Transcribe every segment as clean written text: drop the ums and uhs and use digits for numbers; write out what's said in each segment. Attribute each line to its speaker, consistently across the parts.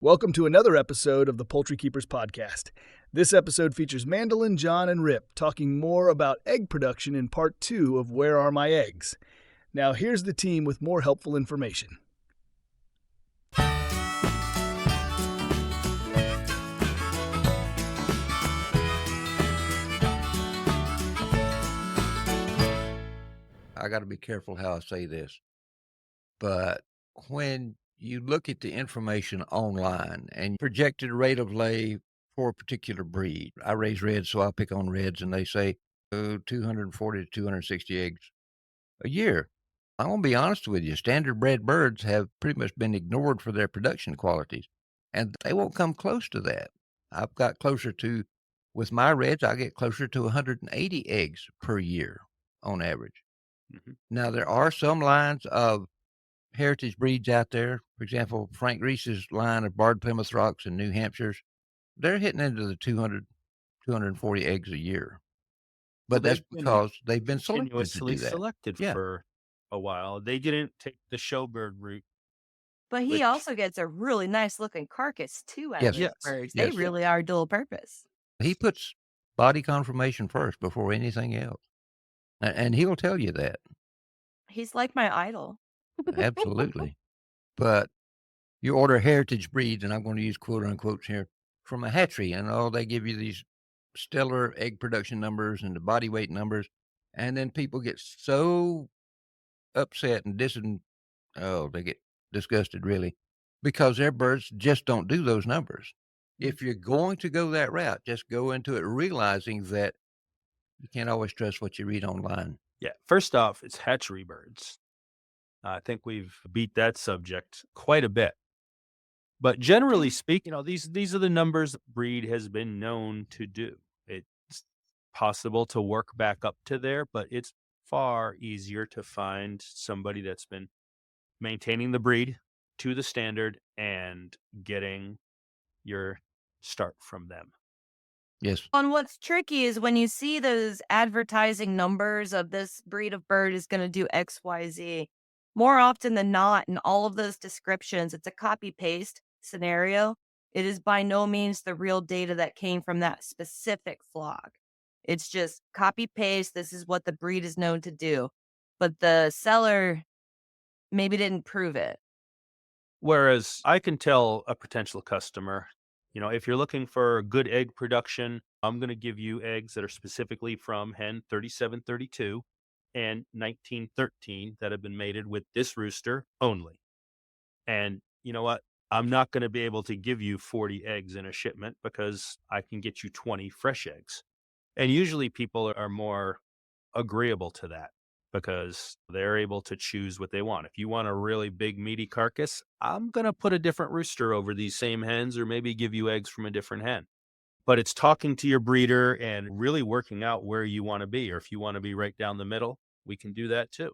Speaker 1: Welcome to another episode of the Poultry Keepers Podcast. This episode features Mandelyn, John, and Rip talking more about egg production in part 2 of Where Are My Eggs? Now here's the team with more helpful information.
Speaker 2: I got to be careful how I say this, but when you look at the information online and projected rate of lay for a particular breed, I raise reds, so I'll pick on reds, and they say 240 to 260 eggs a year. I'm going to be honest with you. Standard bred birds have pretty much been ignored for their production qualities, and they won't come close to that. I've got closer to, with my reds, I get closer to 180 eggs per year on average. Mm-hmm. Now, there are some lines of heritage breeds out there. For example, Frank Reese's line of Barred Plymouth Rocks and New Hampshires, they're hitting into the 200, 240 eggs a year. But that's because they've been
Speaker 3: continuously
Speaker 2: selected
Speaker 3: for a while. They didn't take the showbird route.
Speaker 4: But he also gets a really nice looking carcass too out of his birds. They really are dual purpose.
Speaker 2: He puts body conformation first before anything else. And he'll tell you that.
Speaker 4: He's like my idol.
Speaker 2: Absolutely. But you order heritage breeds, and I'm going to use quote unquotes here, from a hatchery, and they give you these stellar egg production numbers and the body weight numbers, and then people get so upset and they get disgusted really, because their birds just don't do those numbers. If you're going to go that route, just go into it realizing that you can't always trust what you read online.
Speaker 3: Yeah. First off, it's hatchery birds. I think we've beat that subject quite a bit. But generally speaking, these are the numbers the breed has been known to do. It's possible to work back up to there, but it's far easier to find somebody that's been maintaining the breed to the standard and getting your start from them.
Speaker 2: Yes.
Speaker 4: And what's tricky is when you see those advertising numbers of this breed of bird is going to do X, Y, Z, more often than not, in all of those descriptions, it's a copy-paste scenario. It is by no means the real data that came from that specific flock. It's just copy-paste. This is what the breed is known to do. But the seller maybe didn't prove it.
Speaker 3: Whereas I can tell a potential customer, if you're looking for good egg production, I'm going to give you eggs that are specifically from hen 3732 and 1913 that have been mated with this rooster only. And you know what? I'm not going to be able to give you 40 eggs in a shipment because I can get you 20 fresh eggs. And usually people are more agreeable to that because they're able to choose what they want. If you want a really big meaty carcass, I'm going to put a different rooster over these same hens or maybe give you eggs from a different hen. But it's talking to your breeder and really working out where you want to be. Or if you want to be right down the middle, we can do that too.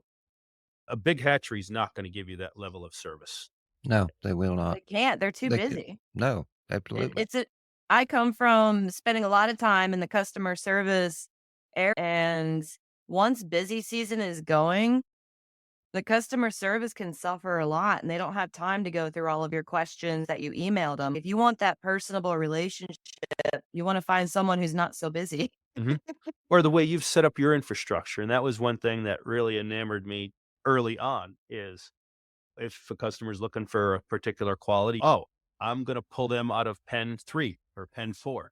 Speaker 3: A big hatchery is not going to give you that level of service.
Speaker 2: No, they will not.
Speaker 4: They can't. They're too busy.
Speaker 2: No, absolutely.
Speaker 4: I come from spending a lot of time in the customer service area, and once busy season is going, the customer service can suffer a lot, and they don't have time to go through all of your questions that you emailed them. If you want that personable relationship, you want to find someone who's not so busy.
Speaker 3: Mm-hmm. Or the way you've set up your infrastructure. And that was one thing that really enamored me early on is if a customer is looking for a particular quality, I'm going to pull them out of pen 3 or pen 4.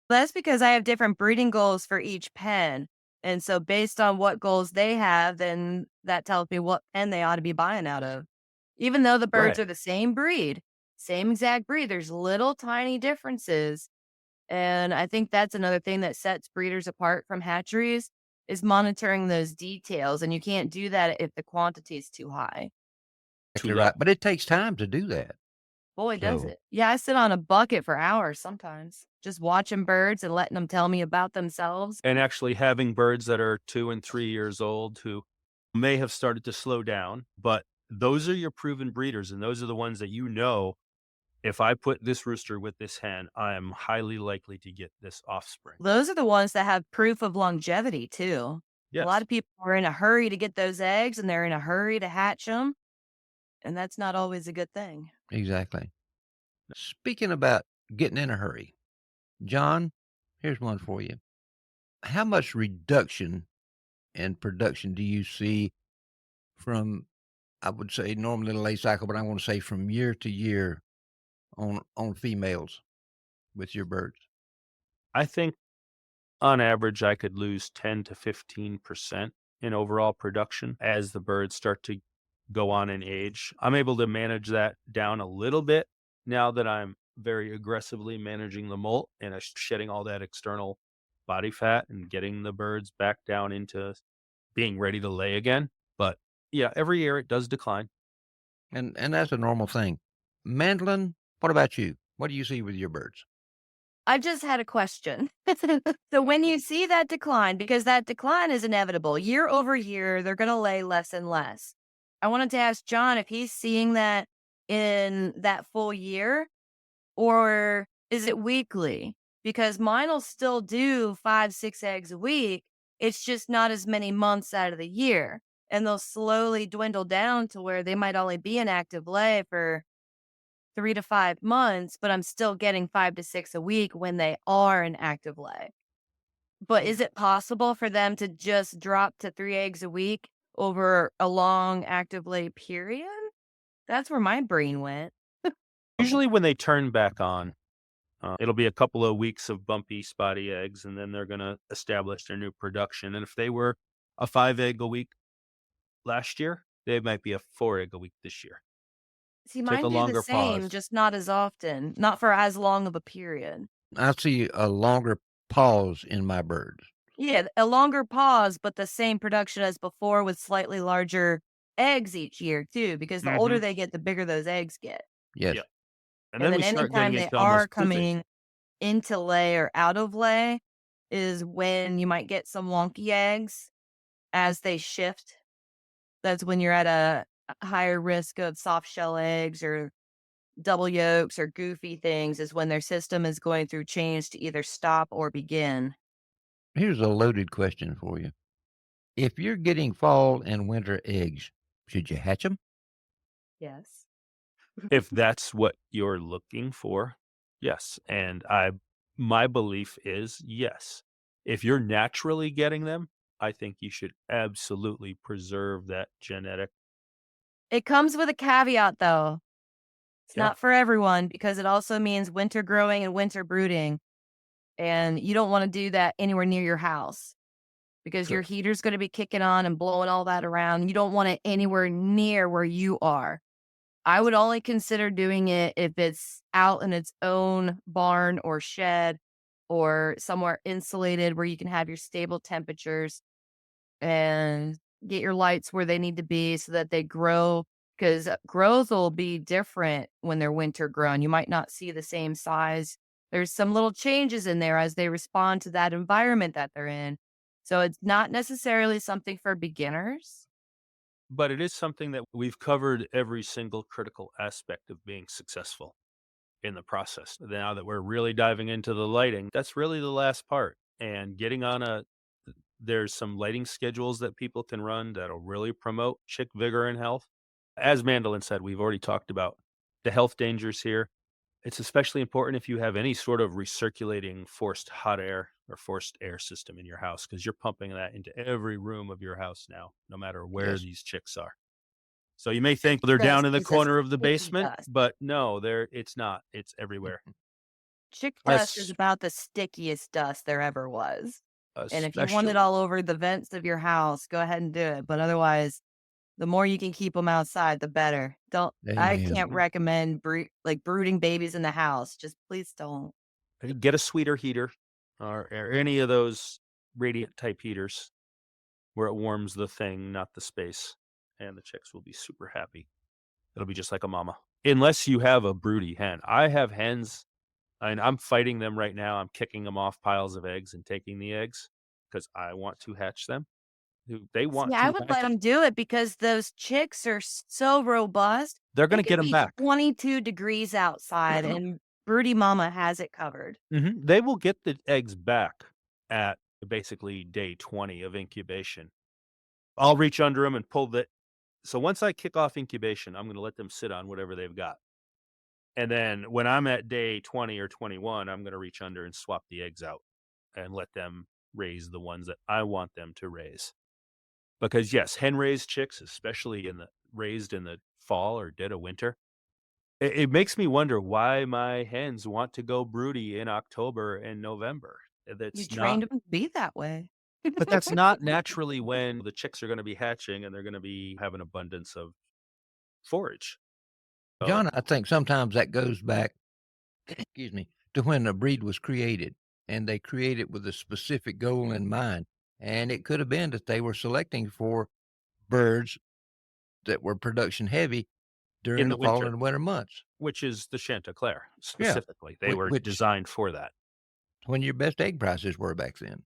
Speaker 4: That's because I have different breeding goals for each pen. And so based on what goals they have, then that tells me what pen they ought to be buying out of. Even though the birds are the same breed, same exact breed, there's little tiny differences. And I think that's another thing that sets breeders apart from hatcheries is monitoring those details. And you can't do that if the quantity is too high.
Speaker 2: Right. But it takes time to do that.
Speaker 4: Boy, does it. Yeah, I sit on a bucket for hours sometimes, just watching birds and letting them tell me about themselves.
Speaker 3: And actually having birds that are 2 and 3 years old who may have started to slow down, but those are your proven breeders. And those are the ones that if I put this rooster with this hen, I am highly likely to get this offspring.
Speaker 4: Those are the ones that have proof of longevity too. Yes. A lot of people are in a hurry to get those eggs and they're in a hurry to hatch them. And that's not always a good thing.
Speaker 2: Exactly. Speaking about getting in a hurry, John, here's one for you. How much reduction in production do you see from, I would say normally the lay cycle, but I want to say from year to year on females with your birds?
Speaker 3: I think on average, I could lose 10 to 15% in overall production as the birds start to go on in age. I'm able to manage that down a little bit now that I'm very aggressively managing the molt and shedding all that external body fat and getting the birds back down into being ready to lay again. But yeah, every year it does decline.
Speaker 2: And that's a normal thing. Mandelyn, what about you? What do you see with your birds?
Speaker 4: I just had a question. So when you see that decline, because that decline is inevitable, year over year, they're going to lay less and less. I wanted to ask John if he's seeing that in that full year, or is it weekly? Because mine will still do 5, 6 eggs a week. It's just not as many months out of the year. And they'll slowly dwindle down to where they might only be an active lay for 3 to 5 months, but I'm still getting 5 to 6 a week when they are an active lay. But is it possible for them to just drop to 3 eggs a week over a long active lay period? That's where my brain went.
Speaker 3: Usually when they turn back on, it'll be a couple of weeks of bumpy, spotty eggs, and then they're going to establish their new production. And if they were a 5 egg a week last year, they might be a 4 egg a week this year.
Speaker 4: See,
Speaker 3: Take
Speaker 4: mine
Speaker 3: a
Speaker 4: do the
Speaker 3: longer
Speaker 4: same,
Speaker 3: pause.
Speaker 4: just not as often, not for as long of a period.
Speaker 2: I see a longer pause in my birds.
Speaker 4: Yeah, a longer pause, but the same production as before with slightly larger eggs each year too, because the older they get, the bigger those eggs get.
Speaker 2: Yes.
Speaker 3: Yeah. And
Speaker 4: And
Speaker 3: then
Speaker 4: then
Speaker 3: we start
Speaker 4: anytime
Speaker 3: getting
Speaker 4: they
Speaker 3: into
Speaker 4: are
Speaker 3: almost pooping.
Speaker 4: coming into lay or out of lay is when you might get some wonky eggs as they shift. That's when you're at a higher risk of soft shell eggs or double yolks or goofy things, is when their system is going through change to either stop or begin.
Speaker 2: Here's a loaded question for you. If you're getting fall and winter eggs, should you hatch them?
Speaker 4: Yes.
Speaker 3: If that's what you're looking for, yes. And my belief is yes. If you're naturally getting them, I think you should absolutely preserve that genetic.
Speaker 4: It comes with a caveat though. It's
Speaker 3: Yeah.
Speaker 4: not for everyone, because it also means winter growing and winter brooding. And you don't want to do that anywhere near your house, because your
Speaker 3: Correct.
Speaker 4: heater's going to be kicking on and blowing all that around. You don't want it anywhere near where you are. I would only consider doing it if it's out in its own barn or shed or somewhere insulated where you can have your stable temperatures and get your lights where they need to be so that they grow, because growth will be different when they're winter grown. You might not see the same size. There's some little changes in there as they respond to that environment that they're in. So it's not necessarily something for beginners.
Speaker 3: But it is something that we've covered every single critical aspect of being successful in the process. Now that we're really diving into the lighting, that's really the last part. And there's some lighting schedules that people can run that'll really promote chick vigor and health. As Mandelyn said, we've already talked about the health dangers here. It's especially important if you have any sort of recirculating forced hot air or forced air system in your house, because you're pumping that into every room of your house now, no matter where
Speaker 2: Yes.
Speaker 3: these chicks are. So you may think they're down in the
Speaker 4: Dust is a
Speaker 3: corner of the
Speaker 4: sticky
Speaker 3: basement,
Speaker 4: dust.
Speaker 3: but no, it's not. It's everywhere.
Speaker 4: Chick dust is
Speaker 3: Es-
Speaker 4: about the stickiest dust there ever was. And if you want it
Speaker 3: Especially,
Speaker 4: all over the vents of your house, go ahead and do it. But otherwise, the more you can keep them outside, the better. I
Speaker 2: Amen.
Speaker 4: can't recommend brooding babies in the house. Just please don't.
Speaker 3: get a sweeter heater or any of those radiant type heaters where it warms the thing, not the space. And the chicks will be super happy. It'll be just like a mama. Unless you have a broody hen. I have hens, and I'm fighting them right now. I'm kicking them off piles of eggs and taking the eggs because I want to hatch them. They want
Speaker 4: Yeah, I
Speaker 3: to
Speaker 4: would
Speaker 3: hatch.
Speaker 4: let them do it because those chicks are so robust.
Speaker 3: They're going
Speaker 4: It
Speaker 3: to get
Speaker 4: could
Speaker 3: them
Speaker 4: be
Speaker 3: back.
Speaker 4: 22 degrees outside, and broody mama has it covered.
Speaker 3: They will get the eggs back at basically day 20 of incubation. I'll reach under them and pull the. So once I kick off incubation, I'm going to let them sit on whatever they've got. And then when I'm at day 20 or 21, I'm going to reach under and swap the eggs out and let them raise the ones that I want them to raise. Because yes, hen raised chicks, especially raised in the fall or dead of winter, it makes me wonder why my hens want to go broody in October and November.
Speaker 4: You
Speaker 3: That's
Speaker 4: trained
Speaker 3: not,
Speaker 4: them to be that way.
Speaker 3: but that's not naturally when the chicks are going to be hatching and they're going to have an abundance of forage. So,
Speaker 2: John, I think sometimes that goes back, excuse me, to when a breed was created, and they created with a specific goal in mind. And it could have been that they were selecting for birds that were production heavy during
Speaker 3: in
Speaker 2: the
Speaker 3: the
Speaker 2: fall
Speaker 3: winter,
Speaker 2: and winter months.
Speaker 3: which is the Chanticleer
Speaker 2: Yeah,
Speaker 3: specifically. They were
Speaker 2: which
Speaker 3: designed for that.
Speaker 2: when your best egg prices were back then,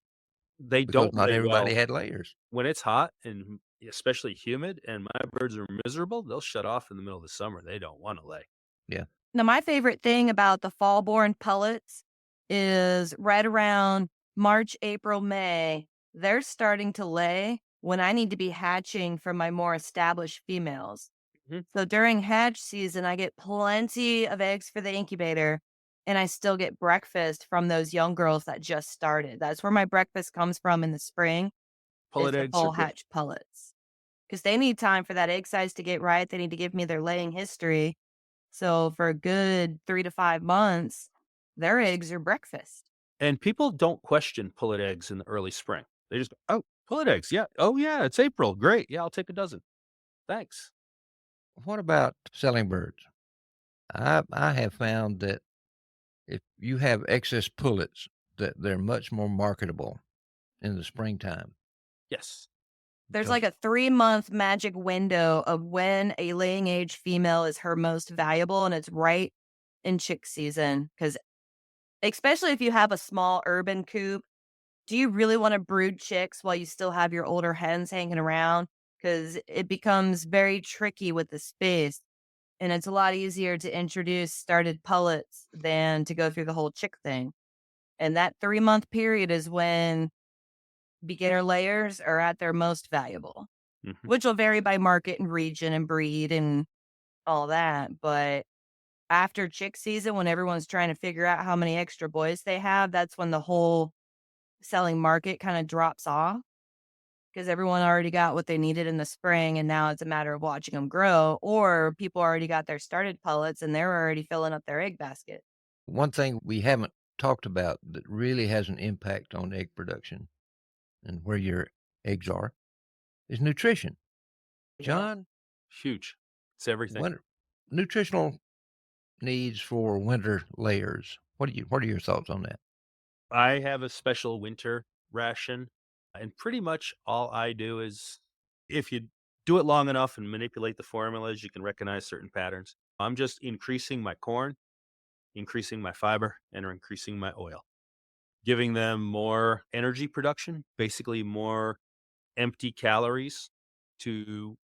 Speaker 3: They
Speaker 2: because
Speaker 3: don't
Speaker 2: not
Speaker 3: lay
Speaker 2: everybody
Speaker 3: well
Speaker 2: had layers.
Speaker 3: when it's hot and especially humid and my birds are miserable. They'll shut off in the middle of the summer. They don't want to lay.
Speaker 2: Yeah.
Speaker 4: Now, my favorite thing about the fall-born pullets is right around March, April, May, they're starting to lay when I need to be hatching for my more established females.
Speaker 3: Mhm.
Speaker 4: So during hatch season, I get plenty of eggs for the incubator, and I still get breakfast from those young girls that just started. That's where my breakfast comes from in the spring, is
Speaker 3: Pullet
Speaker 4: the
Speaker 3: eggs are
Speaker 4: full
Speaker 3: good.
Speaker 4: hatch pullets. Because they need time for that egg size to get right. They need to give me their laying history. So for a good 3 to 5 months, their eggs are breakfast.
Speaker 3: And people don't question pullet eggs in the early spring. They just go, oh, pullet eggs. Yeah. Oh, yeah. It's April. Great. Yeah. I'll take a dozen. Thanks.
Speaker 2: What about selling birds? I have found that if you have excess pullets, that they're much more marketable in the springtime.
Speaker 3: Yes.
Speaker 4: There's
Speaker 2: Because
Speaker 4: like a 3-month magic window of when a laying age female is her most valuable, and it's right in chick season. Because especially if you have a small urban coop, do you really want to brood chicks while you still have your older hens hanging around? Because it becomes very tricky with the space. And it's a lot easier to introduce started pullets than to go through the whole chick thing. And that 3-month period is when beginner layers are at their most valuable,
Speaker 3: Mhm.
Speaker 4: which will vary by market and region and breed and all that. But after chick season, when everyone's trying to figure out how many extra boys they have, that's when the whole selling market kind of drops off because everyone already got what they needed in the spring. And now it's a matter of watching them grow, or people already got their started pullets and they're already filling up their egg basket.
Speaker 2: one thing we haven't talked about that really has an impact on egg production and where your eggs are is nutrition. John,
Speaker 3: Huge. It's everything.
Speaker 2: what nutritional needs for winter layers? What are your thoughts on that?
Speaker 3: I have a special winter ration, and pretty much all I do is if you do it long enough and manipulate the formulas, you can recognize certain patterns. I'm just increasing my corn, increasing my fiber, and increasing my oil, giving them more energy production, basically more empty calories to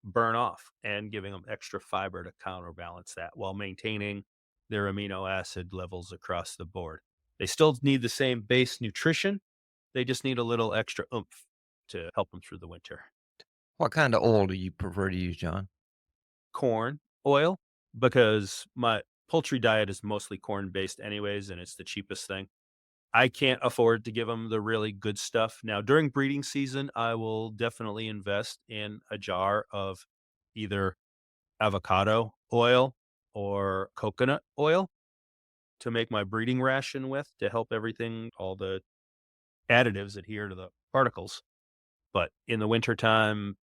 Speaker 3: burn off, and giving them extra fiber to counterbalance that while maintaining their amino acid levels across the board. They still need the same base nutrition. They just need a little extra oomph to help them through the winter.
Speaker 2: What kind of oil do you prefer to use, John?
Speaker 3: Corn oil, because my poultry diet is mostly corn based anyways, and it's the cheapest thing. I can't afford to give them the really good stuff. Now, during breeding season, I will definitely invest in a jar of either avocado oil or coconut oil to make my breeding ration with to help everything, all the additives adhere to the particles. But in the wintertime,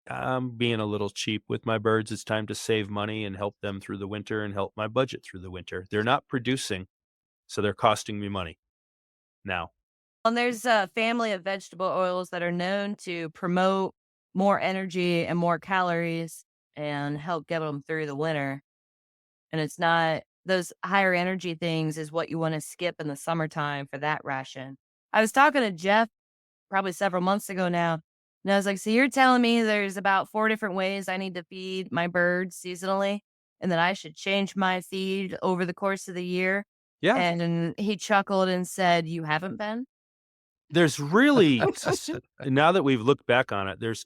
Speaker 3: I'm being a little cheap with my birds. It's time to save money and help them through the winter and help my budget through the winter. They're not producing, so they're costing me money now.
Speaker 4: And there's a family of vegetable oils that are known to promote more energy and more calories and help get them through the winter. And it's not those higher energy things is what you want to skip in the summertime for that ration. I was talking to Jeff probably several months ago now, and I was like, so you're telling me there's about 4 different ways I need to feed my birds seasonally, and that I should change my feed over the course of the year?
Speaker 3: Yeah.
Speaker 4: And he chuckled and said, you haven't been?
Speaker 3: There's really, now that we've looked back on it, there's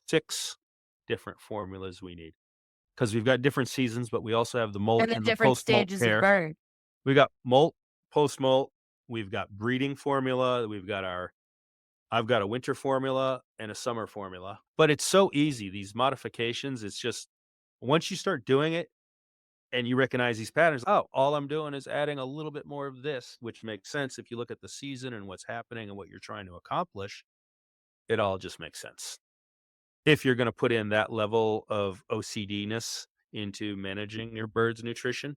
Speaker 3: 6 different formulas we need. because we've got different seasons, but we also have the molt
Speaker 4: And the
Speaker 3: and the
Speaker 4: different
Speaker 3: post-molt
Speaker 4: stages of
Speaker 3: pair.
Speaker 4: bird.
Speaker 3: We got molt, post-molt. We've got breeding formula. I've got a winter formula and a summer formula. But it's so easy, these modifications. It's just once you start doing it and you recognize these patterns, oh, all I'm doing is adding a little bit more of this, which makes sense if you look at the season and what's happening and what you're trying to accomplish. It all just makes sense. If you're going to put in that level of OCD-ness into managing your bird's nutrition,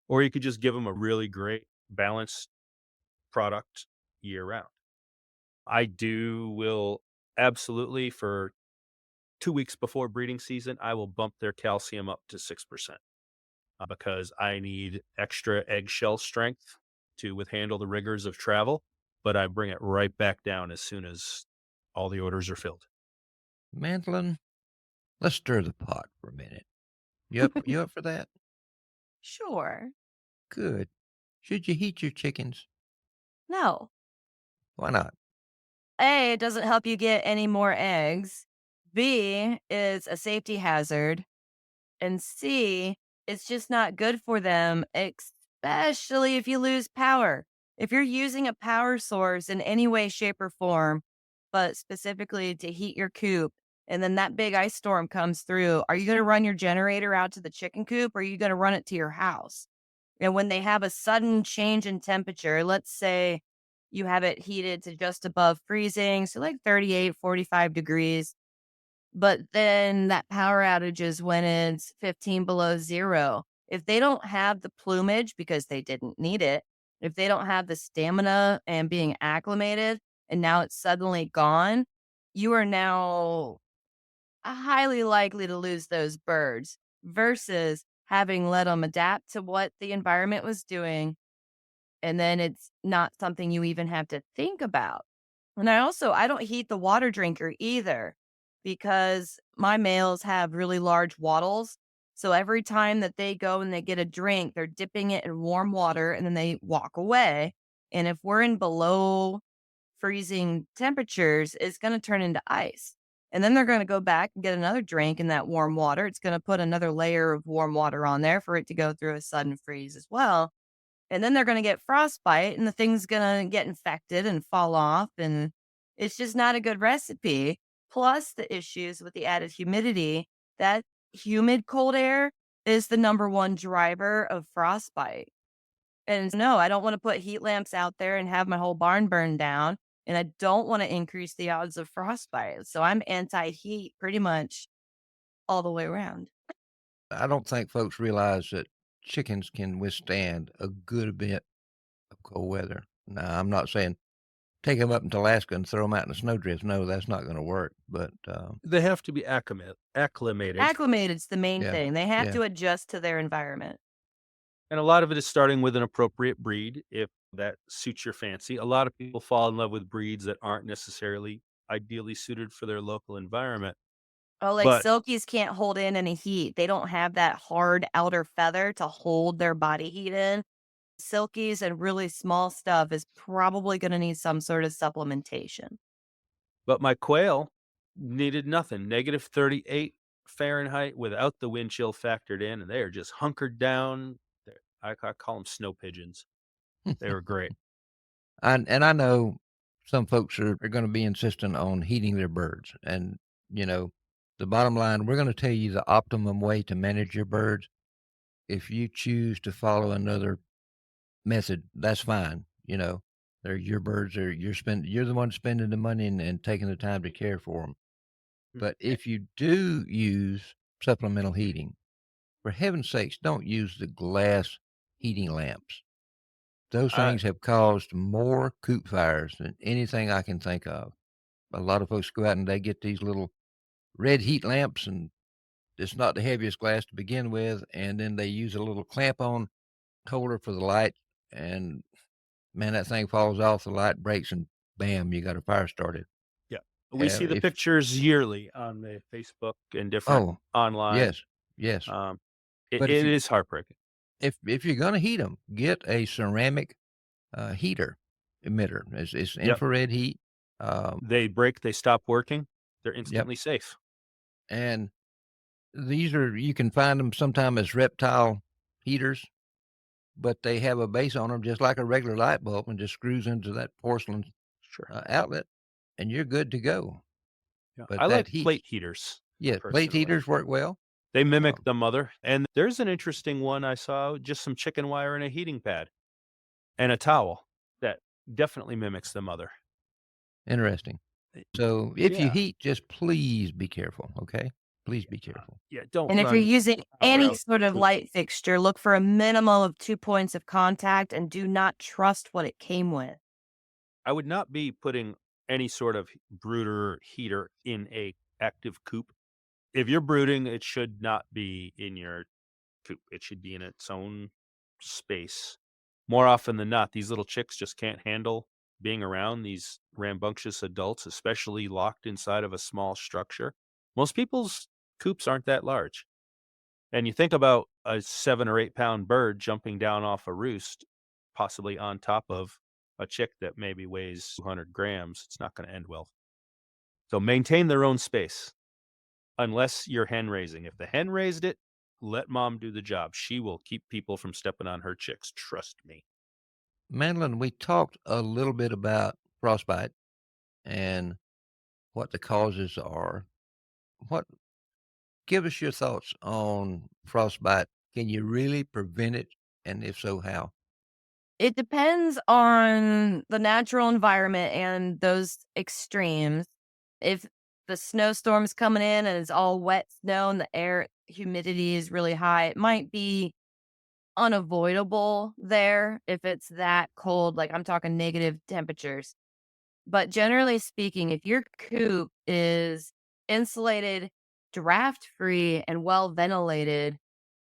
Speaker 3: or you could just give them a really great balanced product year round. Will absolutely, for 2 weeks before breeding season, I will bump their calcium up to 6% because I need extra eggshell strength to withhandle the rigors of travel, but I bring it right back down as soon as all the orders are filled.
Speaker 2: Mandelyn, let's stir the pot for a minute. You up for that?
Speaker 4: Sure.
Speaker 2: Good. Should you heat your chickens?
Speaker 4: No.
Speaker 2: Why not?
Speaker 4: A, it doesn't help you get any more eggs. B, is a safety hazard. And C, it's just not good for them, especially if you lose power. If you're using a power source in any way, shape, or form, but specifically to heat your coop, and then that big ice storm comes through, are you going to run your generator out to the chicken coop or are you going to run it to your house? And when they have a sudden change in temperature, let's say you have it heated to just above freezing, so like 38, 45 degrees, but then that power outage is when it's 15 below zero. If they don't have the plumage because they didn't need it, if they don't have the stamina and being acclimated, and now it's suddenly gone, you are now highly likely to lose those birds versus having let them adapt to what the environment was doing. And then it's not something you even have to think about. And I don't heat the water drinker either because my males have really large wattles. So every time that they go and they get a drink, they're dipping it in warm water and then they walk away. And if we're in below freezing temperatures, it's going to turn into ice. And then they're going to go back and get another drink in that warm water. It's going to put another layer of warm water on there for it to go through a sudden freeze as well. And then they're going to get frostbite and the thing's going to get infected and fall off. And it's just not a good recipe. Plus the issues with the added humidity, that humid cold air is the number one driver of frostbite. And no, I don't want to put heat lamps out there and have my whole barn burn down. And I don't want to increase the odds of frostbite. So I'm anti-heat pretty much all the way around.
Speaker 2: I don't think folks realize that chickens can withstand a good bit of cold weather. Now, I'm not saying take them up into Alaska and throw them out in the snowdrifts. No, that's not going to work. But
Speaker 3: They have to be acclimated.
Speaker 4: Acclimated's the main
Speaker 2: Yeah,
Speaker 4: thing. They have
Speaker 2: yeah.
Speaker 4: to adjust to their environment.
Speaker 3: And a lot of it is starting with an appropriate breed, if that suits your fancy. A lot of people fall in love with breeds that aren't necessarily ideally suited for their local environment.
Speaker 4: Oh, like
Speaker 3: But
Speaker 4: silkies can't hold in any heat. They don't have that hard outer feather to hold their body heat in. Silkies and really small stuff is probably going to need some sort of supplementation.
Speaker 3: my quail needed nothing. Negative 38 Fahrenheit without the wind chill factored in, and they are just hunkered down. I call them snow pigeons. They were great.
Speaker 2: And I know some folks are going to be insistent on heating their birds. And, the bottom line, we're going to tell you the optimum way to manage your birds. If you choose to follow another method, that's fine. They're your birds, you're the one spending the money and taking the time to care for them. But if you do use supplemental heating, for heaven's sakes, don't use the glass heating lamps. Those
Speaker 3: I-
Speaker 2: things have caused more coop fires than anything I can think of. A lot of folks go out and they get these little red heat lamps, and it's not the heaviest glass to begin with, and then they use a little clamp-on holder for the light, and man, that thing falls off, the light breaks, and bam, you got a fire started.
Speaker 3: Yeah. We see the
Speaker 2: if-
Speaker 3: pictures yearly on the Facebook and different online.
Speaker 2: Yes.
Speaker 3: It
Speaker 2: But if you-
Speaker 3: is heartbreaking.
Speaker 2: If you're going to heat them, get a ceramic heater emitter. It's infrared heat.
Speaker 3: They break, they stop working. They're instantly safe.
Speaker 2: And you can find them sometime as reptile heaters, but they have a base on them just like a regular light bulb and just screws into that porcelain
Speaker 3: Sure.
Speaker 2: outlet, and you're good to go.
Speaker 3: Yeah.
Speaker 2: But
Speaker 3: I
Speaker 2: that
Speaker 3: like
Speaker 2: heat,
Speaker 3: plate heaters.
Speaker 2: yeah, plate
Speaker 3: Personally.
Speaker 2: heaters work well.
Speaker 3: They mimic
Speaker 2: Um,
Speaker 3: the mother. And there's an interesting one I saw, just some chicken wire and a heating pad and a towel that definitely mimics the mother.
Speaker 2: Interesting. So if you
Speaker 3: Yeah.
Speaker 2: heat, just please be careful, okay? Please be careful.
Speaker 3: Yeah, don't
Speaker 4: And if you're
Speaker 3: run
Speaker 4: using
Speaker 3: power
Speaker 4: any
Speaker 3: out
Speaker 4: sort of
Speaker 3: coop.
Speaker 4: light fixture, look for a minimum of 2 points of contact and do not trust what it came with.
Speaker 3: I would not be putting any sort of brooder heater in a active coop. If you're brooding, it should not be in your coop. It should be in its own space. More often than not, these little chicks just can't handle being around these rambunctious adults, especially locked inside of a small structure. Most people's coops aren't that large. And you think about a 7 or 8 pound bird jumping down off a roost, possibly on top of a chick that maybe weighs 200 grams, it's not going to end well. So maintain their own space unless you're hen raising. If the hen raised it, let mom do the job. She will keep people from stepping on her chicks. Trust me.
Speaker 2: Mandelyn, we talked a little bit about frostbite and what the causes are. Give us your thoughts on frostbite. Can you really prevent it? And if so, how?
Speaker 4: It depends on the natural environment and those extremes. If the snowstorm's coming in and it's all wet snow and the air humidity is really high, it might be unavoidable there if it's that cold, like I'm talking negative temperatures. But generally speaking, if your coop is insulated, draft free, and well ventilated,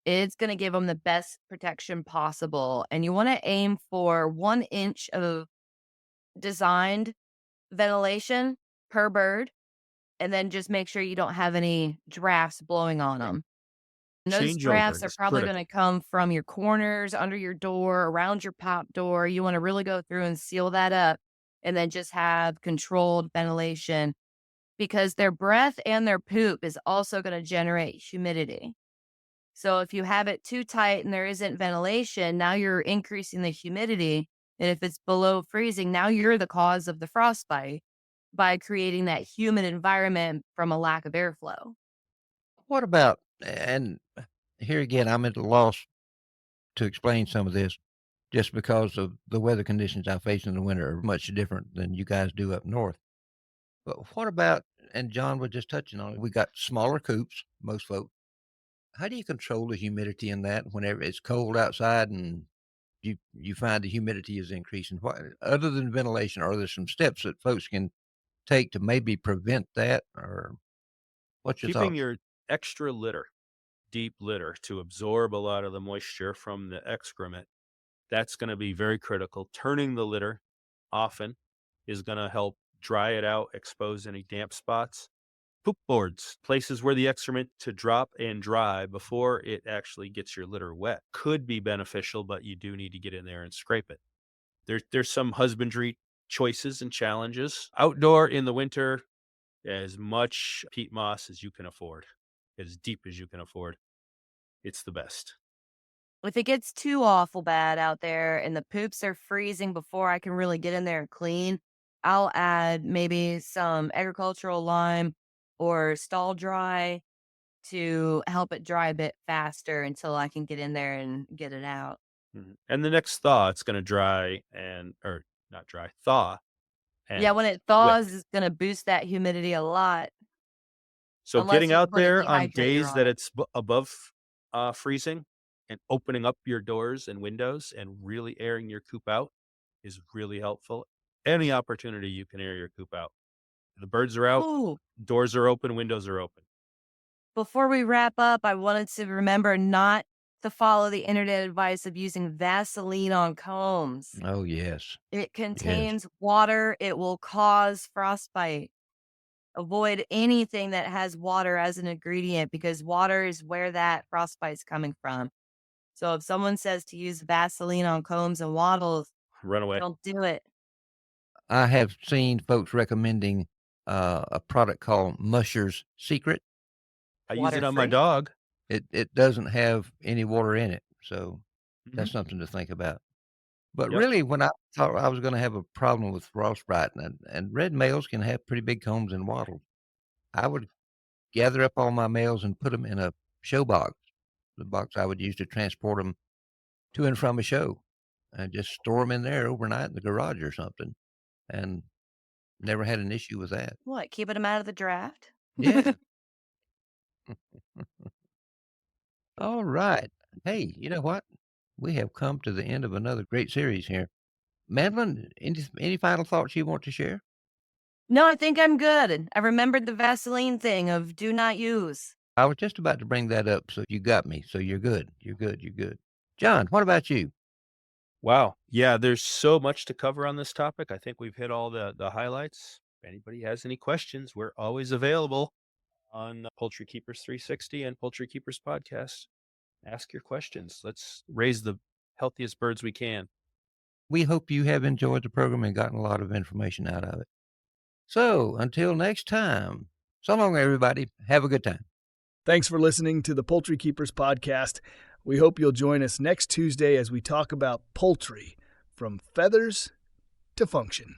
Speaker 4: it's going to give them the best protection possible. And you want to aim for 1 inch of designed ventilation per bird. And then just make sure you don't have any drafts blowing on them. And those
Speaker 3: Changeover
Speaker 4: drafts are
Speaker 3: is
Speaker 4: probably going
Speaker 3: critical.
Speaker 4: to come from your corners, under your door, around your pop door. You want to really go through and seal that up and then just have controlled ventilation because their breath and their poop is also going to generate humidity. So if you have it too tight and there isn't ventilation, now you're increasing the humidity. And if it's below freezing, now you're the cause of the frostbite by creating that humid environment from a lack of airflow.
Speaker 2: What about, and here again, I'm at a loss to explain some of this just because of the weather conditions I face in the winter are much different than you guys do up north. But what about, and John was just touching on it, we got smaller coops, most folks. How do you control the humidity in that whenever it's cold outside and you find the humidity is increasing? What, other than ventilation, are there some steps that folks can take to maybe prevent that, or what's your
Speaker 3: Keeping
Speaker 2: thoughts?
Speaker 3: your extra litter, deep litter, to absorb a lot of the moisture from the excrement, that's going to be very critical. Turning the litter often is going to help dry it out, expose any damp spots. Poop boards, places where the excrement to drop and dry before it actually gets your litter wet, could be beneficial, but you do need to get in there and scrape it. There's some husbandry choices and challenges. Outdoor in the winter, as much peat moss as you can afford, as deep as you can afford. It's the best.
Speaker 4: If it gets too awful bad out there and the poops are freezing before I can really get in there and clean, I'll add maybe some agricultural lime or stall dry to help it dry a bit faster until I can get in there and get it out.
Speaker 3: And the next thaw, it's going to dry or not dry, thaw.
Speaker 4: Yeah,
Speaker 3: And
Speaker 4: when it
Speaker 3: wet.
Speaker 4: thaws, it's going to boost that humidity a lot.
Speaker 3: So
Speaker 4: Unless
Speaker 3: getting
Speaker 4: you
Speaker 3: out
Speaker 4: put a
Speaker 3: there on
Speaker 4: dehydrator
Speaker 3: days
Speaker 4: on
Speaker 3: that
Speaker 4: it.
Speaker 3: it's above freezing and opening up your doors and windows and really airing your coop out is really helpful. Any opportunity you can air your coop out. The birds are out,
Speaker 4: Ooh,
Speaker 3: doors are open, windows are open.
Speaker 4: before we wrap up, I wanted to remember not to follow the internet advice of using Vaseline on combs.
Speaker 2: Oh, yes.
Speaker 4: It contains water. It will cause frostbite. Avoid anything that has water as an ingredient because water is where that frostbite's coming from. So if someone says to use Vaseline on combs and wattles,
Speaker 3: Run away.
Speaker 4: don't do it.
Speaker 2: I have seen folks recommending a product called Musher's Secret,
Speaker 3: I use it on my
Speaker 4: Water-free.
Speaker 3: dog.
Speaker 2: It doesn't have any water in it, so that's
Speaker 3: Mhm.
Speaker 2: something to think about. But
Speaker 3: Yep.
Speaker 2: really, when I thought I was gonna have a problem with frostbite, and red males can have pretty big combs and wattles, I would gather up all my males and put them in a show box, the box I would use to transport them to and from a show, and just store them in there overnight in the garage or something, and never had an issue with that.
Speaker 4: What, keeping them out of the draft?
Speaker 2: Yeah. All right. Hey, you know what? We have come to the end of another great series here. Mandelyn, any final thoughts you want to share?
Speaker 4: No, I think I'm good. I remembered the Vaseline thing of do not use.
Speaker 2: I was just about to bring that up, so you got me. So you're good. You're good. You're good. John, what about you?
Speaker 3: Wow. Yeah, there's so much to cover on this topic. I think we've hit all the highlights. If anybody has any questions, we're always available on Poultry Keepers 360 and Poultry Keepers Podcast. Ask your questions. Let's raise the healthiest birds we can.
Speaker 2: We hope you have enjoyed the program and gotten a lot of information out of it. So until next time, so long, everybody. Have a good time.
Speaker 1: Thanks for listening to the Poultry Keepers Podcast. We hope you'll join us next Tuesday as we talk about poultry, from feathers to function.